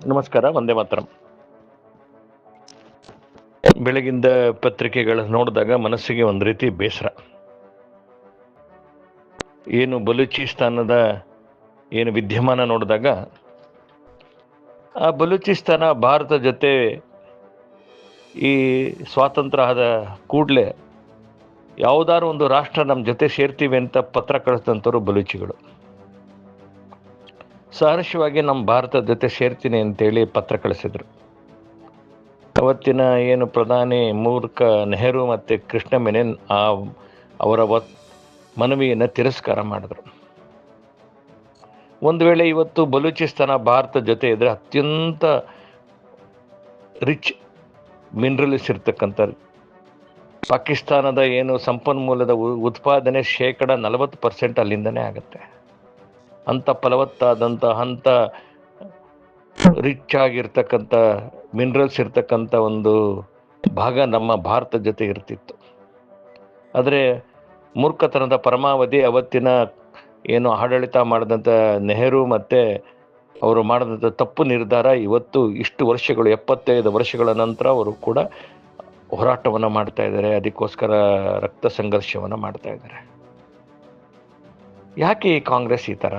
ನಮಸ್ಕಾರ, ವಂದೇ ಮಾತರಂ. ಬೆಳಗಿಂದ ಪತ್ರಿಕೆಗಳು ನೋಡಿದಾಗ ಮನಸ್ಸಿಗೆ ಒಂದು ರೀತಿ ಬೇಸರ. ಏನು ಬಲೂಚಿಸ್ತಾನದ ಏನು ವಿದ್ಯಮಾನ ನೋಡಿದಾಗ, ಆ ಬಲೂಚಿಸ್ತಾನ ಭಾರತ ಜೊತೆ ಈ ಸ್ವಾತಂತ್ರ್ಯ ಆದ ಕೂಡಲೇ ಯಾವುದಾದ್ರು ಒಂದು ರಾಷ್ಟ್ರ ನಮ್ಮ ಜೊತೆ ಸೇರ್ತೀವಿ ಅಂತ ಪತ್ರ ಕಳಿಸಿದಂಥವ್ರು ಬಲೂಚಿಗಳು. ಸಹರ್ಷವಾಗಿ ನಮ್ಮ ಭಾರತದ ಜೊತೆ ಸೇರ್ತೀನಿ ಅಂತೇಳಿ ಪತ್ರ ಕಳಿಸಿದ್ರು. ಅವತ್ತಿನ ಏನು ಪ್ರಧಾನಿ ಮೂರ್ಖ ನೆಹರು ಮತ್ತು ಕೃಷ್ಣ ಮೆನನ್ ಅವರ ಮನವಿಯನ್ನು ತಿರಸ್ಕಾರ ಮಾಡಿದ್ರು. ಒಂದು ವೇಳೆ ಇವತ್ತು ಬಲೂಚಿಸ್ತಾನ ಭಾರತ ಜೊತೆ ಇದ್ದರೆ ಅತ್ಯಂತ ರಿಚ್ ಮಿನರಲ್ಸ್ ಇರ್ತಕ್ಕಂಥ ಪಾಕಿಸ್ತಾನದ ಏನು ಸಂಪನ್ಮೂಲದ ಉತ್ಪಾದನೆ 40% ಅಲ್ಲಿಂದನೇ ಆಗುತ್ತೆ. ಅಂಥ ಫಲವತ್ತಾದಂಥ ಅಂಥ ರಿಚ್ ಆಗಿರ್ತಕ್ಕಂಥ ಮಿನರಲ್ಸ್ ಇರ್ತಕ್ಕಂಥ ಒಂದು ಭಾಗ ನಮ್ಮ ಭಾರತ ಜೊತೆ ಇರ್ತಿತ್ತು. ಆದರೆ ಮೂರ್ಖತನದ ಪರಮಾವಧಿ ಅವತ್ತಿನ ಏನು ಆಡಳಿತ ಮಾಡಿದಂಥ ನೆಹರು ಮತ್ತು ಅವರು ಮಾಡಿದಂಥ ತಪ್ಪು ನಿರ್ಧಾರ ಇವತ್ತು ಇಷ್ಟು ವರ್ಷಗಳು 75 ವರ್ಷಗಳ ನಂತರ ಅವರು ಕೂಡ ಹೋರಾಟವನ್ನು ಮಾಡ್ತಾ ಇದ್ದಾರೆ. ಅದಕ್ಕೋಸ್ಕರ ರಕ್ತ ಸಂಘರ್ಷವನ್ನು ಮಾಡ್ತಾ ಇದ್ದಾರೆ. ಯಾಕೆ ಈ ಕಾಂಗ್ರೆಸ್ ಈ ಥರ?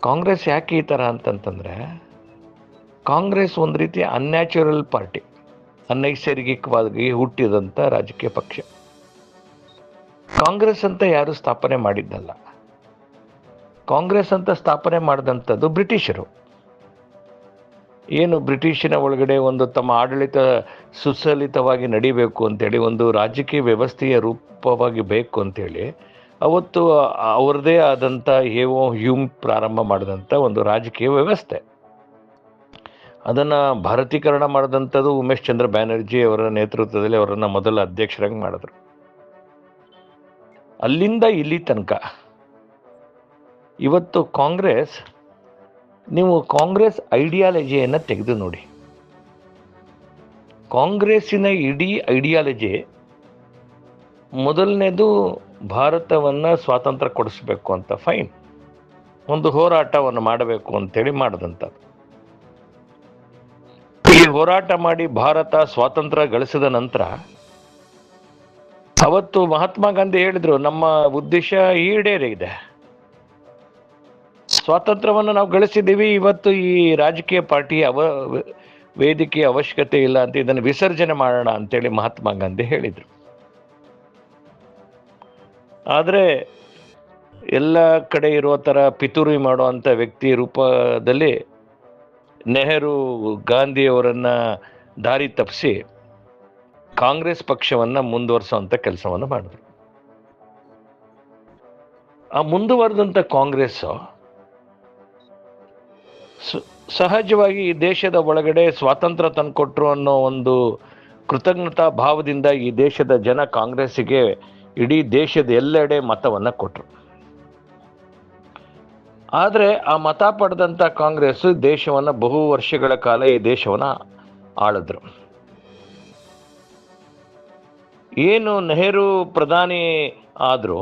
ಕಾಂಗ್ರೆಸ್ ಯಾಕೆ ಈ ಥರ ಅಂತಂತಂದರೆ, ಕಾಂಗ್ರೆಸ್ ಒಂದು ರೀತಿ ಅನ್ಯಾಚುರಲ್ ಪಾರ್ಟಿ, ಅನೈಸರ್ಗಿಕವಾಗಿ ಹುಟ್ಟಿದಂಥ ರಾಜಕೀಯ ಪಕ್ಷ. ಕಾಂಗ್ರೆಸ್ ಅಂತ ಯಾರು ಸ್ಥಾಪನೆ ಮಾಡಿದ್ದಲ್ಲ. ಕಾಂಗ್ರೆಸ್ ಅಂತ ಸ್ಥಾಪನೆ ಮಾಡಿದಂಥದ್ದು ಬ್ರಿಟಿಷರು. ಏನು ಬ್ರಿಟಿಷಿನ ಒಳಗಡೆ ಒಂದು ತಮ್ಮ ಆಡಳಿತ ಸುಸಲಿತವಾಗಿ ನಡಿಬೇಕು ಅಂತೇಳಿ, ಒಂದು ರಾಜಕೀಯ ವ್ಯವಸ್ಥೆಯ ರೂಪವಾಗಿ ಬೇಕು ಅಂತೇಳಿ ಅವತ್ತು ಅವ್ರದ್ದೇ ಆದಂಥ ಹ್ಯೂಮ್ ಪ್ರಾರಂಭ ಮಾಡಿದಂಥ ಒಂದು ರಾಜಕೀಯ ವ್ಯವಸ್ಥೆ. ಅದನ್ನು ಭಾರತೀಕರಣ ಮಾಡಿದಂಥದ್ದು ಉಮೇಶ್ ಚಂದ್ರ ಬ್ಯಾನರ್ಜಿ ಅವರ ನೇತೃತ್ವದಲ್ಲಿ ಅವರನ್ನು ಮೊದಲ ಅಧ್ಯಕ್ಷರಾಗಿ ಮಾಡಿದ್ರು. ಅಲ್ಲಿಂದ ಇಲ್ಲಿ ತನಕ ಇವತ್ತು ಕಾಂಗ್ರೆಸ್, ನೀವು ಕಾಂಗ್ರೆಸ್ ಐಡಿಯಾಲಜಿಯನ್ನು ತೆಗೆದು ನೋಡಿ. ಕಾಂಗ್ರೆಸ್ಸಿನ ಇಡೀ ಐಡಿಯಾಲಜಿ ಮೊದಲನೇದು ಭಾರತವನ್ನು ಸ್ವಾತಂತ್ರ್ಯ ಕೊಡಿಸ್ಬೇಕು ಅಂತ, ಫೈನ್, ಒಂದು ಹೋರಾಟವನ್ನು ಮಾಡಬೇಕು ಅಂತೇಳಿ ಮಾಡಿದಂಥದ್ದು. ಈ ಹೋರಾಟ ಮಾಡಿ ಭಾರತ ಸ್ವಾತಂತ್ರ್ಯ ಗಳಿಸಿದ ನಂತರ ಅವತ್ತು ಮಹಾತ್ಮ ಗಾಂಧಿ ಹೇಳಿದ್ರು, ನಮ್ಮ ಉದ್ದೇಶ ಈಡೇರಿದೆ, ಸ್ವಾತಂತ್ರ್ಯವನ್ನು ನಾವು ಗಳಿಸಿದ್ದೀವಿ, ಇವತ್ತು ಈ ರಾಜಕೀಯ ಪಾರ್ಟಿ ವೇದಿಕೆಯ ಅವಶ್ಯಕತೆ ಇಲ್ಲ ಅಂತ ಇದನ್ನು ವಿಸರ್ಜನೆ ಮಾಡೋಣ ಅಂತೇಳಿ ಮಹಾತ್ಮ ಗಾಂಧಿ ಹೇಳಿದರು. ಆದರೆ ಎಲ್ಲ ಕಡೆ ಇರೋ ಥರ ಪಿತೂರಿ ಮಾಡುವಂಥ ವ್ಯಕ್ತಿ ರೂಪದಲ್ಲಿ ನೆಹರು ಗಾಂಧಿಯವರನ್ನು ದಾರಿ ತಪ್ಪಿಸಿ ಕಾಂಗ್ರೆಸ್ ಪಕ್ಷವನ್ನು ಮುಂದುವರಿಸುವಂಥ ಕೆಲಸವನ್ನು ಮಾಡಿದ್ರು. ಆ ಮುಂದುವರೆದಂಥ ಕಾಂಗ್ರೆಸ್ಸು ಸಹಜವಾಗಿ ಈ ದೇಶದ ಒಳಗಡೆ ಸ್ವಾತಂತ್ರ್ಯ ತಂದುಕೊಟ್ರು ಅನ್ನೋ ಒಂದು ಕೃತಜ್ಞತಾ ಭಾವದಿಂದ ಈ ದೇಶದ ಜನ ಕಾಂಗ್ರೆಸ್ಸಿಗೆ ಇಡೀ ದೇಶದ ಎಲ್ಲೆಡೆ ಮತವನ್ನು ಕೊಟ್ಟರು. ಆದರೆ ಆ ಮತ ಪಡೆದಂಥ ಕಾಂಗ್ರೆಸ್ ದೇಶವನ್ನು ಬಹು ವರ್ಷಗಳ ಕಾಲ ಈ ದೇಶವನ್ನು ಆಳಿದ್ರು. ಏನು ನೆಹರು ಪ್ರಧಾನಿ ಆದರೂ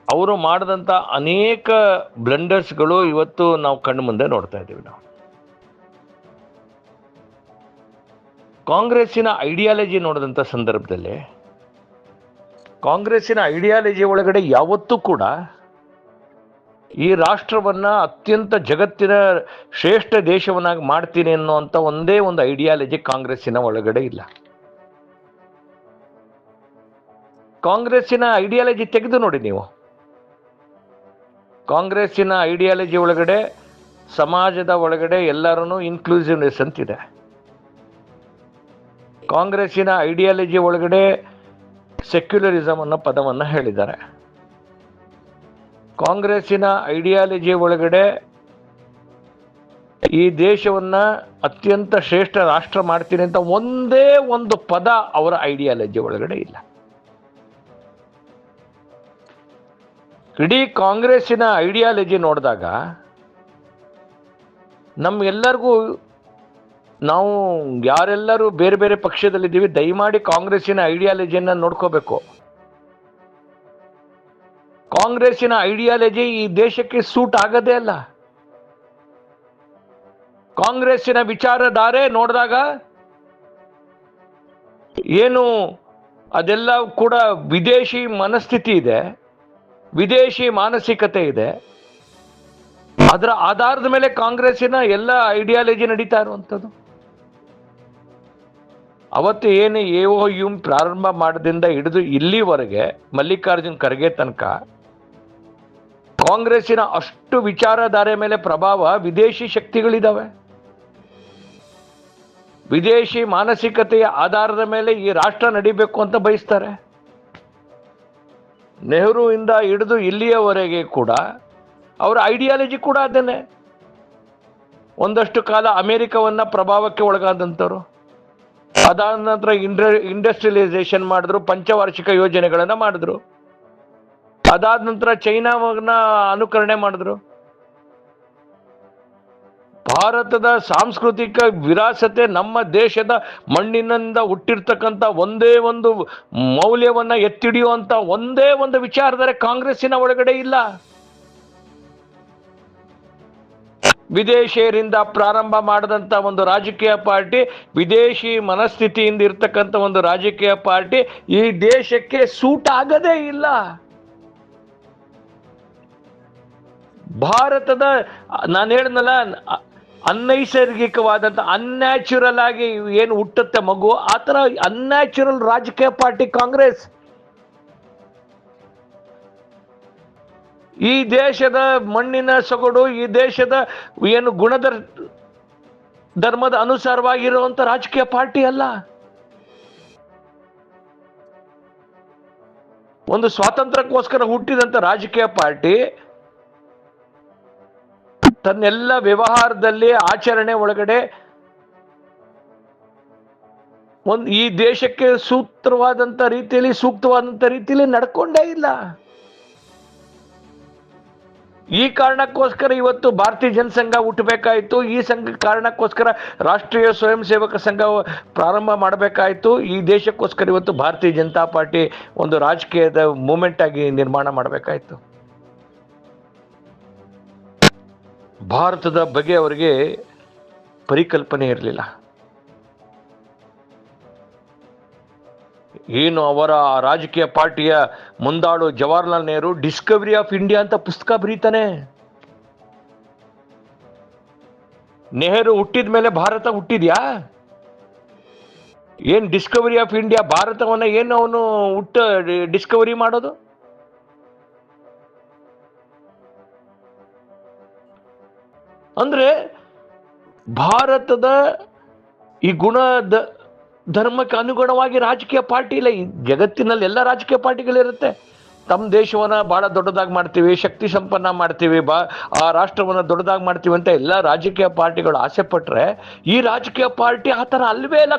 ಅವರು ಮಾಡಿದಂಥ ಅನೇಕ ಬ್ಲಂಡರ್ಸ್ಗಳು ಇವತ್ತು ನಾವು ಕಣ್ಣು ಮುಂದೆ ನೋಡ್ತಾ ಇದ್ದೀವಿ. ನಾವು ಕಾಂಗ್ರೆಸ್ಸಿನ ಐಡಿಯಾಲಜಿ ನೋಡಿದಂಥ ಸಂದರ್ಭದಲ್ಲಿ, ಕಾಂಗ್ರೆಸ್ಸಿನ ಐಡಿಯಾಲಜಿ ಒಳಗಡೆ ಯಾವತ್ತೂ ಕೂಡ ಈ ರಾಷ್ಟ್ರವನ್ನು ಅತ್ಯಂತ ಜಗತ್ತಿನ ಶ್ರೇಷ್ಠ ದೇಶವನ್ನಾಗಿ ಮಾಡ್ತೀನಿ ಅನ್ನೋಂಥ ಒಂದೇ ಒಂದು ಐಡಿಯಾಲಜಿ ಕಾಂಗ್ರೆಸ್ಸಿನ ಒಳಗಡೆ ಇಲ್ಲ. ಕಾಂಗ್ರೆಸ್ಸಿನ ಐಡಿಯಾಲಜಿ ತೆಗೆದು ನೋಡಿ ನೀವು. ಕಾಂಗ್ರೆಸ್ಸಿನ ಐಡಿಯಾಲಜಿ ಒಳಗಡೆ ಸಮಾಜದ ಒಳಗಡೆ ಎಲ್ಲರೂ ಇನ್ಕ್ಲೂಸಿವ್ನೆಸ್ ಅಂತಿದೆ. ಕಾಂಗ್ರೆಸ್ಸಿನ ಐಡಿಯಾಲಜಿ ಒಳಗಡೆ ಸೆಕ್ಯುಲರಿಸಮ್ ಅನ್ನೋ ಪದವನ್ನು ಹೇಳಿದ್ದಾರೆ. ಕಾಂಗ್ರೆಸ್ಸಿನ ಐಡಿಯಾಲಜಿ ಒಳಗಡೆ ಈ ದೇಶವನ್ನು ಅತ್ಯಂತ ಶ್ರೇಷ್ಠ ರಾಷ್ಟ್ರ ಮಾಡ್ತೀನಿ ಅಂತ ಒಂದೇ ಒಂದು ಪದ ಅವರ ಐಡಿಯಾಲಜಿ ಒಳಗಡೆ ಇಲ್ಲ. ಇಡೀ ಕಾಂಗ್ರೆಸ್ಸಿನ ಐಡಿಯಾಲಜಿ ನೋಡಿದಾಗ ನಮ್ಗೆಲ್ಲರಿಗೂ, ನಾವು ಯಾರೆಲ್ಲರೂ ಬೇರೆ ಬೇರೆ ಪಕ್ಷದಲ್ಲಿದ್ದೀವಿ, ದಯಮಾಡಿ ಕಾಂಗ್ರೆಸ್ಸಿನ ಐಡಿಯಾಲಜಿಯನ್ನು ನೋಡ್ಕೋಬೇಕು. ಕಾಂಗ್ರೆಸ್ಸಿನ ಐಡಿಯಾಲಜಿ ಈ ದೇಶಕ್ಕೆ ಸೂಟ್ ಆಗದೇ ಅಲ್ಲ. ಕಾಂಗ್ರೆಸ್ಸಿನ ವಿಚಾರಧಾರೆ ನೋಡಿದಾಗ ಏನು ಅದೆಲ್ಲ ಕೂಡ ವಿದೇಶಿ ಮನಸ್ಥಿತಿ ಇದೆ, ವಿದೇಶಿ ಮಾನಸಿಕತೆ ಇದೆ. ಅದರ ಆಧಾರದ ಮೇಲೆ ಕಾಂಗ್ರೆಸ್ಸಿನ ಎಲ್ಲ ಐಡಿಯಾಲಜಿ ನಡೀತಾ ಇರುವಂಥದ್ದು. ಅವತ್ತು ಏನು ಎಒಯು ಪ್ರಾರಂಭ ಮಾಡದಿಂದ ಹಿಡಿದು ಇಲ್ಲಿವರೆಗೆ ಮಲ್ಲಿಕಾರ್ಜುನ್ ಖರ್ಗೆ ತನಕ ಕಾಂಗ್ರೆಸ್ಸಿನ ಅಷ್ಟು ವಿಚಾರಧಾರೆ ಮೇಲೆ ಪ್ರಭಾವ ವಿದೇಶಿ ಶಕ್ತಿಗಳಿದ್ದಾವೆ. ವಿದೇಶಿ ಮಾನಸಿಕತೆಯ ಆಧಾರದ ಮೇಲೆ ಈ ರಾಷ್ಟ್ರ ನಡಿಬೇಕು ಅಂತ ಬಯಸ್ತಾರೆ. ನೆಹರು ಇಂದ ಹಿಡಿದು ಇಲ್ಲಿಯವರೆಗೆ ಕೂಡ ಅವರ ಐಡಿಯಾಲಜಿ ಕೂಡ ಅದೇನೆ. ಒಂದಷ್ಟು ಕಾಲ ಅಮೆರಿಕವನ್ನ ಪ್ರಭಾವಕ್ಕೆ ಒಳಗಾದಂಥವ್ರು. ಅದಾದ ನಂತರ ಇಂಡಸ್ಟ್ರಿಯಲೈಸೇಷನ್ ಮಾಡಿದ್ರು, ಪಂಚವಾರ್ಷಿಕ ಯೋಜನೆಗಳನ್ನ ಮಾಡಿದ್ರು. ಅದಾದ ನಂತರ ಚೈನಾವನ್ನ ಅನುಕರಣೆ ಮಾಡಿದ್ರು. ಭಾರತದ ಸಾಂಸ್ಕೃತಿಕ ವಿರಾಸತೆ, ನಮ್ಮ ದೇಶದ ಮಣ್ಣಿನಿಂದ ಹುಟ್ಟಿರ್ತಕ್ಕಂಥ ಒಂದೇ ಒಂದು ಮೌಲ್ಯವನ್ನ ಎತ್ತಿಡಿಯುವಂತ ಒಂದೇ ಒಂದು ವಿಚಾರದರೆ ಕಾಂಗ್ರೆಸ್ಸಿನ ಒಳಗಡೆ ಇಲ್ಲ. ವಿದೇಶಿಯರಿಂದ ಪ್ರಾರಂಭ ಮಾಡಿದಂಥ ಒಂದು ರಾಜಕೀಯ ಪಾರ್ಟಿ, ವಿದೇಶಿ ಮನಸ್ಥಿತಿಯಿಂದ ಇರ್ತಕ್ಕಂಥ ಒಂದು ರಾಜಕೀಯ ಪಾರ್ಟಿ ಈ ದೇಶಕ್ಕೆ ಸೂಟ್ ಆಗದೇ ಇಲ್ಲ. ಭಾರತದ ನಾನು ಹೇಳಿದ್ನಲ್ಲ, ಅನೈಸರ್ಗಿಕವಾದಂಥ ಅನ್ಯಾಚುರಲ್ ಆಗಿ ಏನು ಹುಟ್ಟುತ್ತೆ ಮಗು, ಆ ಥರ ಅನ್ಯಾಚುರಲ್ ರಾಜಕೀಯ ಪಾರ್ಟಿ ಕಾಂಗ್ರೆಸ್. ಈ ದೇಶದ ಮಣ್ಣಿನ ಸೊಗಡು, ಈ ದೇಶದ ಏನು ಧರ್ಮದ ಅನುಸಾರವಾಗಿರುವಂತ ರಾಜಕೀಯ ಪಾರ್ಟಿ ಅಲ್ಲ. ಒಂದು ಸ್ವಾತಂತ್ರ್ಯಕ್ಕೋಸ್ಕರ ಹುಟ್ಟಿದಂತ ರಾಜಕೀಯ ಪಾರ್ಟಿ ತನ್ನೆಲ್ಲ ವ್ಯವಹಾರದಲ್ಲಿ, ಆಚರಣೆ ಒಳಗಡೆ ಈ ದೇಶಕ್ಕೆ ಸೂಕ್ತವಾದಂತ ರೀತಿಯಲ್ಲಿ ನಡ್ಕೊಂಡೇ ಇಲ್ಲ. ಈ ಕಾರಣಕ್ಕೋಸ್ಕರ ಇವತ್ತು ಭಾರತೀಯ ಜನಸಂಘ ಹುಟ್ಟಬೇಕಾಯಿತು. ಈ ಕಾರಣಕ್ಕೋಸ್ಕರ ರಾಷ್ಟ್ರೀಯ ಸ್ವಯಂ ಸೇವಕ ಸಂಘ ಪ್ರಾರಂಭ ಮಾಡಬೇಕಾಯಿತು. ಈ ದೇಶಕ್ಕೋಸ್ಕರ ಇವತ್ತು ಭಾರತೀಯ ಜನತಾ ಪಾರ್ಟಿ ಒಂದು ರಾಜಕೀಯದ ಮೂಮೆಂಟ್ ಆಗಿ ನಿರ್ಮಾಣ ಮಾಡಬೇಕಾಯಿತು. ಭಾರತದ ಬಗ್ಗೆ ಅವರಿಗೆ ಪರಿಕಲ್ಪನೆ ಇರಲಿಲ್ಲ. ಏನು ಅವರ ರಾಜಕೀಯ ಪಾರ್ಟಿಯ ಮುಂದಾಳು Jawaharlal Nehru discovery of India ಅಂತ ಪುಸ್ತಕ ಬರೀತಾನೆ. ನೆಹರು ಹುಟ್ಟಿದ ಮೇಲೆ ಭಾರತ ಹುಟ್ಟಿದ್ಯಾ? ಏನ್ ಡಿಸ್ಕವರಿ ಆಫ್ ಇಂಡಿಯಾ? ಭಾರತವನ್ನ ಏನು ಅವನು ಡಿಸ್ಕವರಿ ಮಾಡೋದು? ಅಂದ್ರೆ ಭಾರತದ ಈ ಧರ್ಮಕ್ಕೆ ಅನುಗುಣವಾಗಿ ರಾಜಕೀಯ ಪಾರ್ಟಿ ಇಲ್ಲ. ಈ ಜಗತ್ತಿನಲ್ಲಿ ಎಲ್ಲ ರಾಜಕೀಯ ಪಾರ್ಟಿಗಳಿರುತ್ತೆ. ತಮ್ಮ ದೇಶವನ್ನ ಬಹಳ ದೊಡ್ಡದಾಗಿ ಮಾಡ್ತೀವಿ, ಶಕ್ತಿ ಸಂಪನ್ನ ಮಾಡ್ತೀವಿ, ಆ ರಾಷ್ಟ್ರವನ್ನ ದೊಡ್ಡದಾಗಿ ಮಾಡ್ತೀವಿ ಅಂತ ಎಲ್ಲ ರಾಜಕೀಯ ಪಾರ್ಟಿಗಳು ಆಸೆ ಪಟ್ರೆ, ಈ ರಾಜಕೀಯ ಪಾರ್ಟಿ ಆ ಥರ ಅಲ್ವೇ ಇಲ್ಲ.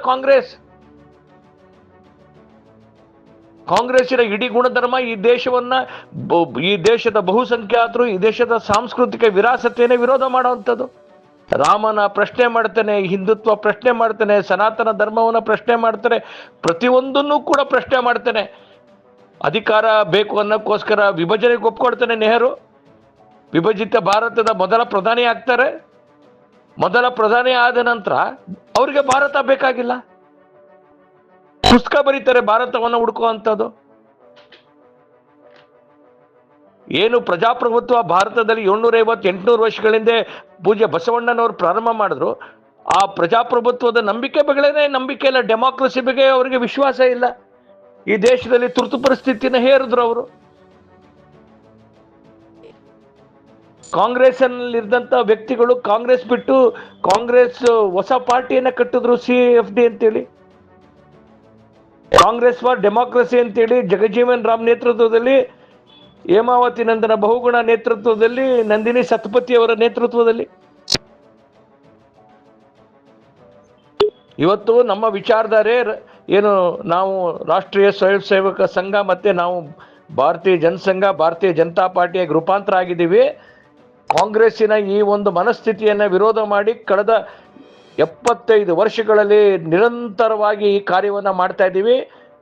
ಕಾಂಗ್ರೆಸ್ಸಿನ ಇಡೀ ಗುಣಧರ್ಮ ಈ ದೇಶದ ಬಹುಸಂಖ್ಯಾತರು, ಈ ದೇಶದ ಸಾಂಸ್ಕೃತಿಕ ವಿರಾಸತೆಯನ್ನೇ ವಿರೋಧ ಮಾಡುವಂಥದ್ದು. ರಾಮನ ಪ್ರಶ್ನೆ ಮಾಡ್ತಾನೆ, ಹಿಂದುತ್ವ ಪ್ರಶ್ನೆ ಮಾಡ್ತಾನೆ, ಸನಾತನ ಧರ್ಮವನ್ನ ಪ್ರಶ್ನೆ ಮಾಡ್ತಾನೆ, ಪ್ರತಿಯೊಂದನ್ನು ಕೂಡ ಪ್ರಶ್ನೆ ಮಾಡ್ತಾನೆ. ಅಧಿಕಾರ ಬೇಕು ಅನ್ನೋಕ್ಕೋಸ್ಕರ ವಿಭಜನೆಗೆ ಒಪ್ಕೊಳ್ತಾನೆ ನೆಹರು. ವಿಭಜಿತ ಭಾರತದ ಮೊದಲ ಪ್ರಧಾನಿ ಆಗ್ತಾರೆ. ಮೊದಲ ಪ್ರಧಾನಿ ಆದ ನಂತರ ಅವರಿಗೆ ಭಾರತ ಬೇಕಾಗಿಲ್ಲ, ಪುಸ್ತಕ ಬರೀತಾರೆ ಭಾರತವನ್ನು ಹುಡುಕುವಂಥದ್ದು. ಏನು ಪ್ರಜಾಪ್ರಭುತ್ವ ಭಾರತದಲ್ಲಿ 750-800 ವರ್ಷಗಳಿಂದ ಪೂಜ್ಯ ಬಸವಣ್ಣನವರು ಪ್ರಾರಂಭ ಮಾಡಿದ್ರು. ಆ ಪ್ರಜಾಪ್ರಭುತ್ವದ ನಂಬಿಕೆ ಇಲ್ಲ, ಡೆಮಾಕ್ರಸಿ ಬಗ್ಗೆ ಅವರಿಗೆ ವಿಶ್ವಾಸ ಇಲ್ಲ. ಈ ದೇಶದಲ್ಲಿ ತುರ್ತು ಪರಿಸ್ಥಿತಿನ ಹೇರಿದ್ರು ಅವರು. ಕಾಂಗ್ರೆಸ್ನಲ್ಲಿದ್ದಂಥ ವ್ಯಕ್ತಿಗಳು ಕಾಂಗ್ರೆಸ್ ಬಿಟ್ಟು ಹೊಸ ಪಾರ್ಟಿಯನ್ನ ಕಟ್ಟಿದ್ರು, CFD ಅಂತೇಳಿ, ಕಾಂಗ್ರೆಸ್ ಫಾರ್ ಡೆಮಾಕ್ರಸಿ ಅಂತೇಳಿ. ಜಗಜೀವನ್ ರಾಮ್ ನೇತೃತ್ವದಲ್ಲಿ, ಹೇಮಾವತಿ ನಂದನ ಬಹುಗುಣ ನೇತೃತ್ವದಲ್ಲಿ, ನಂದಿನಿ ಸತ್ಪತಿ ಅವರ ನೇತೃತ್ವದಲ್ಲಿ. ಇವತ್ತು ನಮ್ಮ ವಿಚಾರಧಾರೆ ಏನು, ನಾವು ರಾಷ್ಟ್ರೀಯ ಸ್ವಯಂ ಸೇವಕ ಸಂಘ ಮತ್ತೆ ನಾವು ಭಾರತೀಯ ಜನಸಂಘ, ಭಾರತೀಯ ಜನತಾ ಪಾರ್ಟಿಯಾಗಿ ರೂಪಾಂತರ ಆಗಿದ್ದೀವಿ. ಕಾಂಗ್ರೆಸ್ಸಿನ ಈ ಒಂದು ಮನಸ್ಥಿತಿಯನ್ನು ವಿರೋಧ ಮಾಡಿ ಕಳೆದ 75 ವರ್ಷಗಳಲ್ಲಿ ನಿರಂತರವಾಗಿ ಈ ಕಾರ್ಯವನ್ನು ಮಾಡ್ತಾ ಇದ್ದೀವಿ.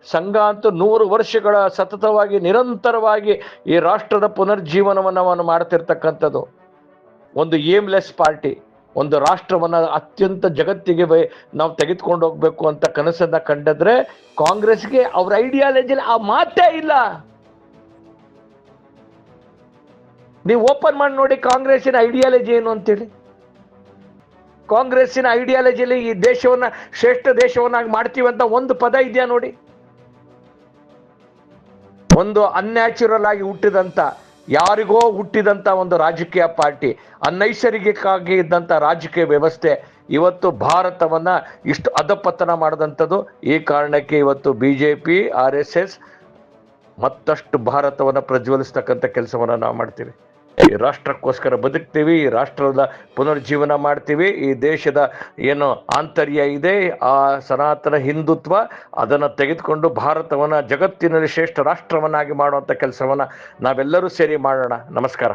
ಸಂಘ ಅಂತೂ 100 ವರ್ಷಗಳ ಸತತವಾಗಿ ನಿರಂತರವಾಗಿ ಈ ರಾಷ್ಟ್ರದ ಪುನರ್ಜೀವನವನ್ನು ಮಾಡ್ತಿರ್ತಕ್ಕಂಥದ್ದು ಒಂದು ಏಮ್ಲೆಸ್ ಪಾರ್ಟಿ. ಒಂದು ರಾಷ್ಟ್ರವನ್ನ ಅತ್ಯಂತ ಜಗತ್ತಿಗೆ ನಾವು ತೆಗೆದುಕೊಂಡು ಹೋಗ್ಬೇಕು ಅಂತ ಕನಸನ್ನ ಕಂಡಿದ್ರೆ ಕಾಂಗ್ರೆಸ್ಗೆ ಅವ್ರ ಐಡಿಯಾಲಜಿಲಿ ಆ ಮಾತೇ ಇಲ್ಲ. ನೀವು ಓಪನ್ ಮಾಡಿ ನೋಡಿ ಕಾಂಗ್ರೆಸ್ಸಿನ ಐಡಿಯಾಲಜಿ ಏನು ಅಂತೇಳಿ. ಕಾಂಗ್ರೆಸ್ಸಿನ ಐಡಿಯಾಲಜಿಯಲ್ಲಿ ಈ ದೇಶವನ್ನ ಶ್ರೇಷ್ಠ ದೇಶವನ್ನಾಗಿ ಮಾಡ್ತೀವಿ ಅಂತ ಒಂದು ಪದ ಇದೆಯಾ ನೋಡಿ. ಒಂದು ಅನ್ಯಾಚುರಲ್ ಆಗಿ ಹುಟ್ಟಿದಂತ, ಯಾರಿಗೋ ಹುಟ್ಟಿದಂತ ಒಂದು ರಾಜಕೀಯ ಪಾರ್ಟಿ, ಅನೈಸರ್ಗಿಕವಾಗಿ ಇದ್ದಂತ ರಾಜಕೀಯ ವ್ಯವಸ್ಥೆ ಇವತ್ತು ಭಾರತವನ್ನ ಇಷ್ಟು ಅಧಪತನ ಮಾಡಿದಂಥದ್ದು. ಈ ಕಾರಣಕ್ಕೆ ಇವತ್ತು ಬಿಜೆಪಿ, RSS ಮತ್ತಷ್ಟು ಭಾರತವನ್ನ ಪ್ರಜ್ವಲಿಸ್ತಕ್ಕಂಥ ಕೆಲಸವನ್ನ ನಾವು ಮಾಡ್ತೀವಿ. ಈ ರಾಷ್ಟ್ರಕ್ಕೋಸ್ಕರ ಬದುಕ್ತೀವಿ, ಈ ರಾಷ್ಟ್ರದ ಪುನರ್ಜೀವನ ಮಾಡ್ತೀವಿ. ಈ ದೇಶದ ಏನು ಆಂತರ್ಯ ಇದೆ, ಆ ಸನಾತನ ಹಿಂದುತ್ವ, ಅದನ್ನು ತೆಗೆದುಕೊಂಡು ಭಾರತವನ್ನ ಜಗತ್ತಿನಲ್ಲಿ ಶ್ರೇಷ್ಠ ರಾಷ್ಟ್ರವನ್ನಾಗಿ ಮಾಡುವಂಥ ಕೆಲಸವನ್ನ ನಾವೆಲ್ಲರೂ ಸೇರಿ ಮಾಡೋಣ. ನಮಸ್ಕಾರ.